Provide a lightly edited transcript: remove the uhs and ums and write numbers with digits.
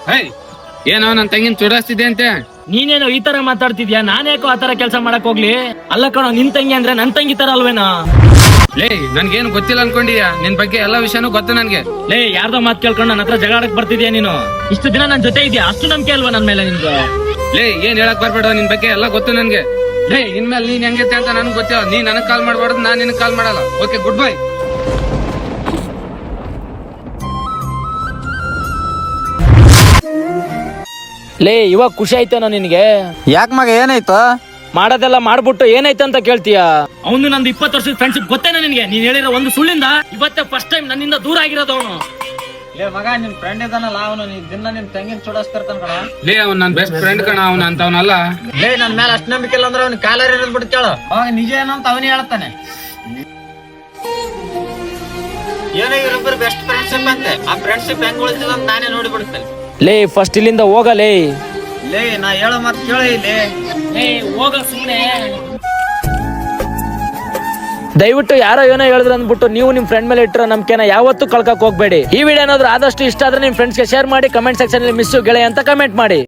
ಹೇ ಏನೋ ನನ್ ತಂಗಿನ ಚುಡಾಸ್ತಿದ್ದೆ ಅಂತೆ. ನೀನೇನೋ ಈ ತರ ಮಾತಾಡ್ತಿದ್ಯಾ? ನಾನೇಕೋ ಆತರ ಕೆಲಸ ಮಾಡಕ್ ಹೋಗ್ಲಿ? ಅಲ್ಲ ಕಣೋ, ನಿನ್ ತಂಗಿ ಅಂದ್ರೆ ನನ್ ತಂಗಿ ತರ ಅಲ್ವೇನೋ? ಲೇ ನನ್ಗೇನು ಗೊತ್ತಿಲ್ಲ ಅನ್ಕೊಂಡಿದ್ಯಾ? ನಿನ್ ಬಗ್ಗೆ ಎಲ್ಲಾ ವಿಷಯನೂ ಗೊತ್ತು ನನ್ಗೆ. ಲೇ ಯಾರ್ದೋ ಮಾತ್ ಕೇಳ್ಕೊಂಡು ನನ್ನ ಹತ್ರ ಜಗಳ ಆಡಕ್ ಬರ್ತಿದ್ಯಾ ನೀನು? ಇಷ್ಟು ದಿನ ನನ್ ಜೊತೆ ಇದೆಯಾ, ಅಷ್ಟು ನಂಬಿಕೆ ಅಲ್ವಾ ನನ್ ಮೇಲೆ ನಿನ್ಗೆ? ಲೇ ಏನ್ ಹೇಳಕ್ ಬರ್ಬೇಡ, ನಿನ್ ಬಗ್ಗೆ ಎಲ್ಲ ಗೊತ್ತು ನನ್ಗೆ. ಲೇ ಇನ್ಮೇಲೆ ನೀನ್ ಹೆಂಗೈತೆ ಅಂತ ನನ್ಗೆ ಗೊತ್ತಿಲ್ಲ. ನೀ ನನಗ್ ಕಾಲ್ ಮಾಡ್ಬಾರ್ದು, ನಾನ್ ನಿನಗ್ ಕಾಲ್ ಮಾಡಲ್ಲ. Okay, good bye. ಲೇ ಇವಾಗ ಖುಷಿ ಆಯ್ತೇನೋ ನಿನ್ಗೆ? ಯಾಕ ಮಗ ಏನಾಯ್ತು? ಮಾಡೋದೆಲ್ಲ ಮಾಡ್ಬಿಟ್ಟು ಏನಾಯ್ತು ಅಂತ ಕೇಳ್ತೀಯ? ಅವನು ನಂದು 20 ವರ್ಷದ ಫ್ರೆಂಡ್ಶಿಪ್ ಗೊತ್ತೇನೋ ನಿನ್ಗೆ? ನೀನ್ ಹೇಳಿರೋ ಒಂದು ಸುಳ್ಳಿಂದ ಇವತ್ತೇ ಫಸ್ಟ್ ಟೈಮ್ ನನ್ನಿಂದ ದೂರ ಆಗಿರೋದು ಅವನು. ಲೇ ಮಗ, ನಿನ್ ಫ್ರೆಂಡ್ ಇದಾನಲ್ಲ ಅವನು, ನೀ ದಿನ ನಿನ್ ತಂಗಿನ ಚುಡಾಸ್ತಿರ್ತಾನ ಕಣ. ಲೇ ಅವ್ನ್ ನನ್ ಬೆಸ್ಟ್ ಫ್ರೆಂಡ್ ಕಣ, ಅವ್ನ ಅಂತವನಲ್ಲ. ಲೇ ನನ್ ಮೇಲೆ ಅಷ್ಟು ನಂಬಿಕೆ ಇಲ್ಲ ಅಂದ್ರೆ ಅವ್ನ ಕಾಲರ್ ಇರೋದ್ ಬಿಟ್ಟು ಕೇಳು. ಅವಾಗ ನಿಜ ಏನಂತ ಅವನೇ ಹೇಳ್ತಾನೆ. ಏನೋ ಇವರಿಬ್ಬರು ಬೆಸ್ಟ್ ಫ್ರೆಂಡ್ಶಿಪ್ ಅಂತೆ. ಆ ಫ್ರೆಂಡ್ಶಿಪ್ ಹೆಂಗ್ ಉಳಿದಿಲ್ಲ ಅಂತ ನಾನೇ ನೋಡಿ ಬಿಡ್ತೇನೆ. ಲೇ ಫಸ್ಟ್ ಇಲ್ಲಿಂದ ಹೋಗಲೇ. ಲೇ ನಾ ಹೇಳೋ ಮಾತು ಕೇಳ ಇಲ್ಲಿ. ಲೇ ಹೋಗ ಸುಮ್ಮನೆ. ದಯವಿಟ್ಟು ಯಾರೋ ಏನೋ ಹೇಳಿದ್ರು ಅಂದ್ಬಿಟ್ಟು ನೀವು ನಿಮ್ ಫ್ರೆಂಡ್ ಮೇಲೆ ಇಟ್ಟಿರೋ ನಂಬಿಕೆನ ಯಾವತ್ತೂ ಕಳ್ಕಕ್ ಹೋಗ್ಬೇಡಿ. ಈ ವಿಡಿಯೋ ಏನಾದ್ರು ಆದಷ್ಟು ಇಷ್ಟ ಆದ್ರೆ ನಿಮ್ ಫ್ರೆಂಡ್ಸ್ಗೆ ಶೇರ್ ಮಾಡಿ, ಕಮೆಂಟ್ ಸೆಕ್ಷನ್ ಅಲ್ಲಿ ಮಿಸ್ ಗೆಳೆಯ ಅಂತ ಕಮೆಂಟ್ ಮಾಡಿ.